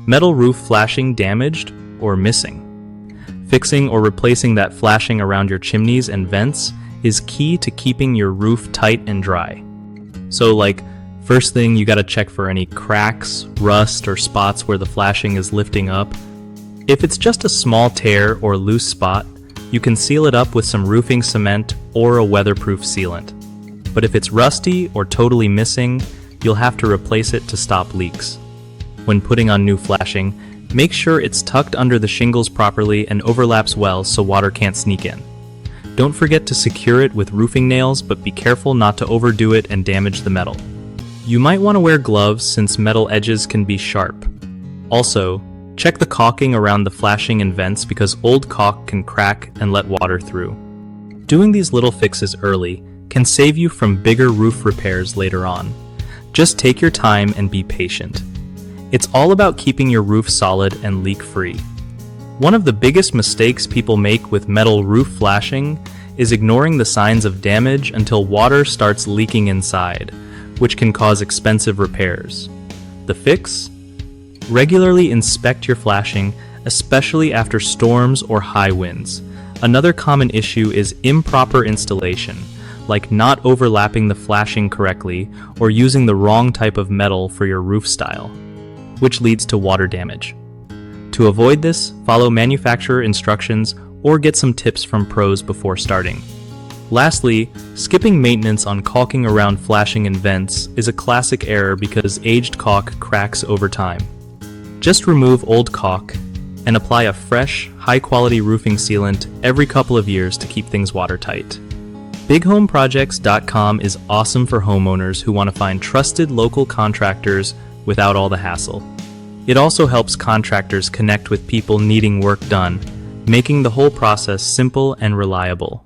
Metal roof flashing damaged or missing? Fixing or replacing that flashing around your chimneys and vents is key to keeping your roof tight and dry. So first thing, you gotta check for any cracks, rust, or spots where the flashing is lifting up. If it's just a small tear or loose spot, you can seal it up with some roofing cement or a weatherproof sealant. But if it's rusty or totally missing, you'll have to replace it to stop leaks. When putting on new flashing, make sure it's tucked under the shingles properly and overlaps well so water can't sneak in. Don't forget to secure it with roofing nails, but be careful not to overdo it and damage the metal. You might want to wear gloves since metal edges can be sharp. Also, check the caulking around the flashing and vents because old caulk can crack and let water through. Doing these little fixes early can save you from bigger roof repairs later on. Just take your time and be patient. It's all about keeping your roof solid and leak-free. One of the biggest mistakes people make with metal roof flashing is ignoring the signs of damage until water starts leaking inside, which can cause expensive repairs. The fix? Regularly inspect your flashing, especially after storms or high winds. Another common issue is improper installation, like not overlapping the flashing correctly or using the wrong type of metal for your roof style, which leads to water damage. To avoid this, follow manufacturer instructions or get some tips from pros before starting. Lastly, skipping maintenance on caulking around flashing and vents is a classic error because aged caulk cracks over time. Just remove old caulk and apply a fresh, high-quality roofing sealant every couple of years to keep things watertight. BigHomeProjects.com is awesome for homeowners who want to find trusted local contractors without all the hassle. It also helps contractors connect with people needing work done, making the whole process simple and reliable.